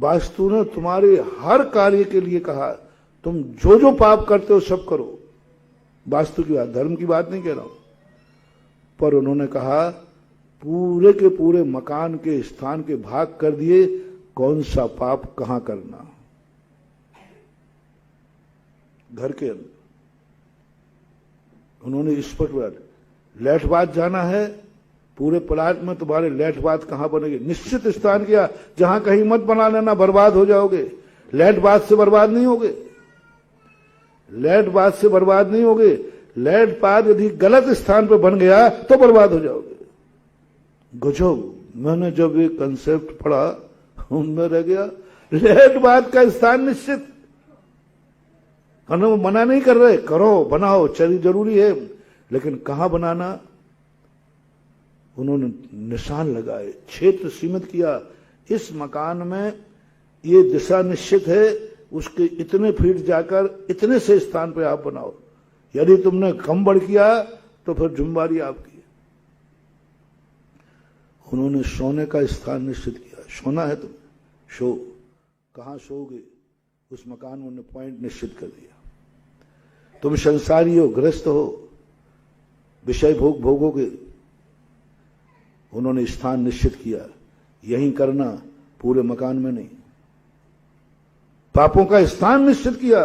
वास्तु ने तुम्हारे हर कार्य के लिए कहा तुम जो जो पाप करते हो सब करो। वास्तु की बात, धर्म की बात नहीं कह रहा हूं। पर उन्होंने कहा पूरे के पूरे मकान के स्थान के भाग कर दिए, कौन सा पाप कहां करना। घर के अंदर उन्होंने स्पष्ट बात, लेट बात जाना है, पूरे प्लाट में तुम्हारे लेट बात कहां बनेगी, निश्चित स्थान किया, जहां कहीं मत बना लेना, बर्बाद हो जाओगे। लेट बात से बर्बाद नहीं होगे, लेट बात से बर्बाद नहीं होगे। लेट बात यदि गलत स्थान पर बन गया तो बर्बाद हो जाओगे। गजब, मैंने जब ये कंसेप्ट पढ़ा उनमें रह गया। लेट बात का स्थान निश्चित, वो मना नहीं कर रहे, करो बनाओ, चलिए जरूरी है, लेकिन कहां बनाना उन्होंने निशान लगाए, क्षेत्र सीमित किया। इस मकान में ये दिशा निश्चित है, उसके इतने फीट जाकर इतने से स्थान पे आप बनाओ। यदि तुमने कम बढ़ किया तो फिर जिम्मेदारी आपकी। उन्होंने सोने का स्थान निश्चित किया, सोना है तुम सो, कहां सोओगे, उस मकान में उन्होंने पॉइंट निश्चित कर दिया। तुम संसारी हो, गृहस्थ हो, विषय भोग भोगोगे, उन्होंने स्थान निश्चित किया, यही करना, पूरे मकान में नहीं। पापों का स्थान निश्चित किया,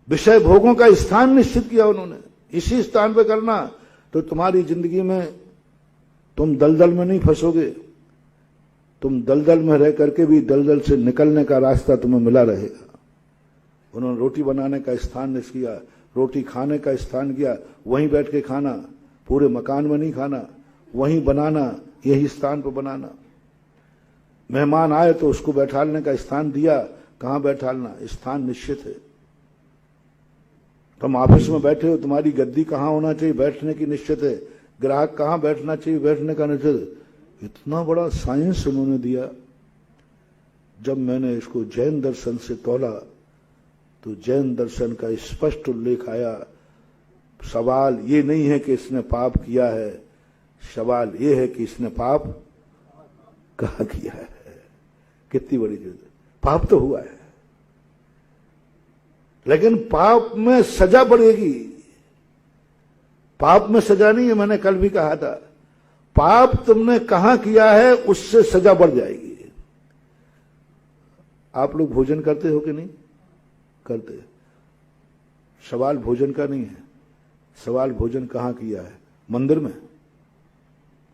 विषय भोगों का स्थान निश्चित किया उन्होंने, इसी स्थान पर करना, तो तुम्हारी जिंदगी में तुम दलदल में नहीं फंसोगे। तुम दलदल में रह करके भी दलदल से निकलने का रास्ता तुम्हें मिला रहेगा। उन्होंने रोटी बनाने का स्थान निश्चित किया, रोटी खाने का स्थान किया, वहीं बैठ के खाना, पूरे मकान में नहीं खाना, वहीं बनाना, यही स्थान पर बनाना। मेहमान आए तो उसको बैठालने का स्थान दिया, कहां बैठालना, स्थान निश्चित है। तुम ऑफिस में बैठे हो, तुम्हारी गद्दी कहां होना चाहिए, बैठने की निश्चित है। ग्राहक कहां बैठना चाहिए, बैठने का निश्चित है। इतना बड़ा साइंस उन्होंने दिया। जब मैंने इसको जैन दर्शन से तोला तो जैन दर्शन का स्पष्ट उल्लेख आया। सवाल ये नहीं है कि इसने पाप किया है, सवाल ये है कि इसने पाप कहां किया है। कितनी बड़ी चीज है, पाप तो हुआ है, लेकिन पाप में सजा बढ़ेगी। पाप में सजा नहीं है, मैंने कल भी कहा था, पाप तुमने कहां किया है उससे सजा बढ़ जाएगी। आप लोग भोजन करते हो कि नहीं करते? सवाल भोजन का नहीं है, सवाल भोजन कहां किया है। मंदिर में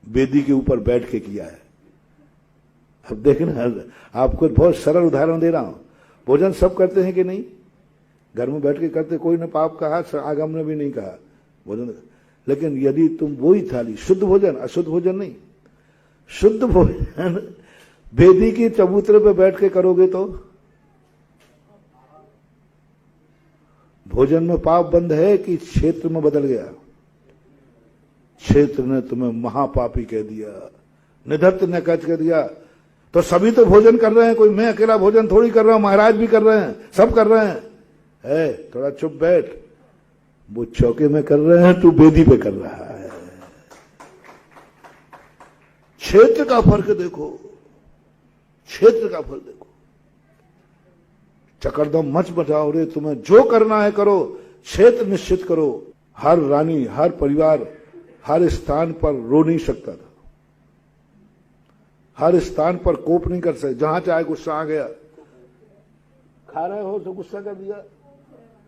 वेदी के ऊपर बैठ के किया है। अब देखना, आपको बहुत सरल उदाहरण दे रहा हूं। भोजन सब करते हैं कि नहीं? घर में बैठ के करते, कोई ने पाप कहा, आगम ने भी नहीं कहा भोजन। लेकिन यदि तुम वही थाली, शुद्ध भोजन, अशुद्ध भोजन नहीं, शुद्ध भोजन वेदी की चबूतरे पे बैठ के करोगे तो भोजन में पाप बंद है कि क्षेत्र में बदल गया? क्षेत्र ने तुम्हें महापापी कह दिया, निधत्त ने कह दिया। तो सभी तो भोजन कर रहे हैं, कोई मैं अकेला भोजन थोड़ी कर रहा हूं, महाराज भी कर रहे हैं, सब कर रहे हैं। है थोड़ा चुप बैठ, वो चौके में कर रहे हैं, तू वेदी पे कर रहा है। क्षेत्र का फर्क देखो, क्षेत्र का फर्क देखो। चकरदम मच बचाओ रे, तुम्हें जो करना है करो, क्षेत्र निश्चित करो। हर रानी, हर परिवार हर स्थान पर रो नहीं सकता था, हर स्थान पर कोप नहीं कर सकते। जहां चाहे गुस्सा आ गया, खा रहे हो तो गुस्सा कर दिया,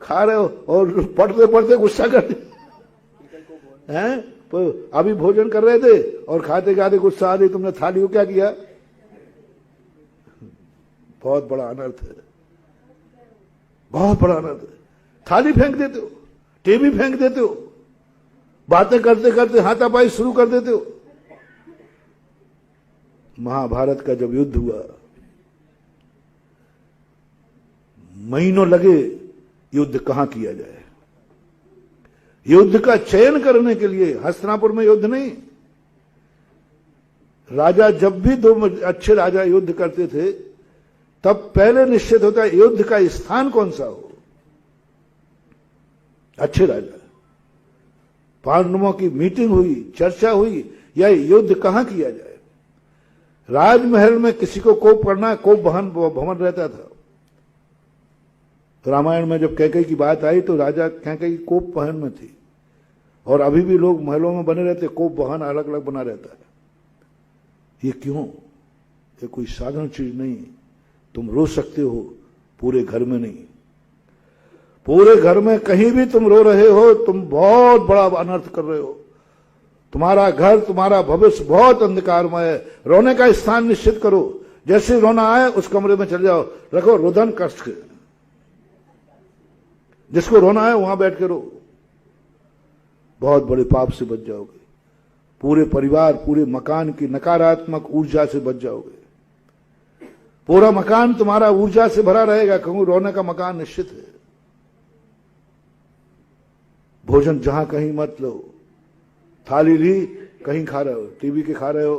खा रहे हो और पढ़ते पढ़ते गुस्सा कर दिया हैं। तो अभी भोजन कर रहे थे और खाते खाते गुस्सा आ गई, तुमने थाली को क्या किया? बहुत बड़ा अनर्थ है, बहुत बड़ा अनर्थ है। थाली फेंक देते हो, टीवी फेंक देते हो, बातें करते करते हाथापाई शुरू कर देते हो। महाभारत का जब युद्ध हुआ, महीनों लगे युद्ध कहां किया जाए। युद्ध का चयन करने के लिए, हस्तिनापुर में युद्ध नहीं, राजा जब भी दो अच्छे राजा युद्ध करते थे तब पहले निश्चित होता है युद्ध का स्थान कौन सा हो। अच्छे राजा, पांडवों की मीटिंग हुई, चर्चा हुई, यह युद्ध कहां किया जाए। राजमहल में किसी को कोप करना, कोप भवन रहता था। रामायण में जब कैकेयी की बात आई तो राजा कैकेयी कोप भवन में थी, और अभी भी लोग महलों में बने रहते, कोप भवन अलग अलग बना रहता है। ये क्यों? ये कोई साधारण चीज नहीं। तुम रो सकते हो, पूरे घर में नहीं। पूरे घर में कहीं भी तुम रो रहे हो, तुम बहुत बड़ा अनर्थ कर रहे हो। तुम्हारा घर, तुम्हारा भविष्य बहुत अंधकारमय है। रोने का स्थान निश्चित करो। जैसे रोना आए उस कमरे में चले जाओ, रखो रुदन कष्ट के, जिसको रोना है वहां बैठ के रो। बहुत बड़े पाप से बच जाओगे। पूरे परिवार, पूरे मकान की नकारात्मक ऊर्जा से बच जाओगे। पूरा मकान तुम्हारा ऊर्जा से भरा रहेगा, क्योंकि रोने का मकान निश्चित है। भोजन जहां कहीं मत लो। थाली ली, कहीं खा रहे हो, टीवी के खा रहे हो,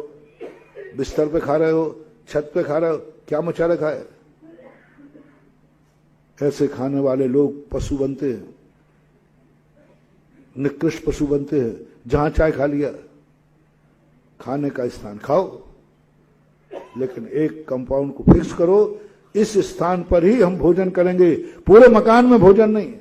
बिस्तर पे खा रहे हो, छत पे खा रहे हो, क्या मचारे खाए। ऐसे खाने वाले लोग पशु बनते हैं, निकृष्ट पशु बनते हैं। जहां चाय खा लिया, खाने का स्थान खाओ, लेकिन एक कंपाउंड को फिक्स करो, इस स्थान पर ही हम भोजन करेंगे। पूरे मकान में भोजन नहीं।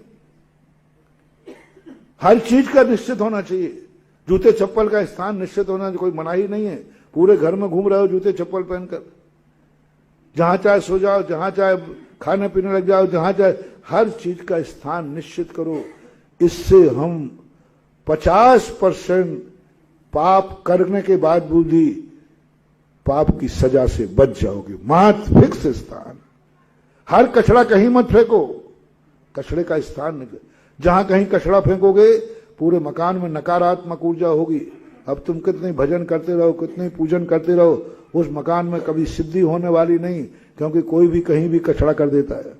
हर चीज का निश्चित होना चाहिए। जूते चप्पल का स्थान निश्चित होना, कोई मनाही नहीं है। पूरे घर में घूम रहे हो जूते चप्पल पहनकर, जहां चाहे सो जाओ, जहां चाहे खाने पीने लग जाओ, जहां चाहे, हर चीज का स्थान निश्चित करो। इससे हम 50% पाप करने के बाद भी पाप की सजा से बच जाओगे। मात फिक्स स्थान। हर कचरा कहीं मत फेंको, कचरे का स्थान नहीं। जहां कहीं कचरा फेंकोगे, पूरे मकान में नकारात्मक ऊर्जा होगी। अब तुम कितने भजन करते रहो, कितने पूजन करते रहो, उस मकान में कभी सिद्धि होने वाली नहीं, क्योंकि कोई भी कहीं भी कचरा कर देता है।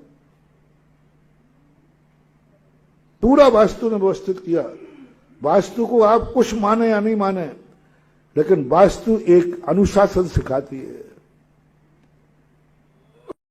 पूरा वास्तु ने व्यवस्थित किया। वास्तु को आप कुछ माने या नहीं माने, लेकिन वास्तु एक अनुशासन सिखाती है।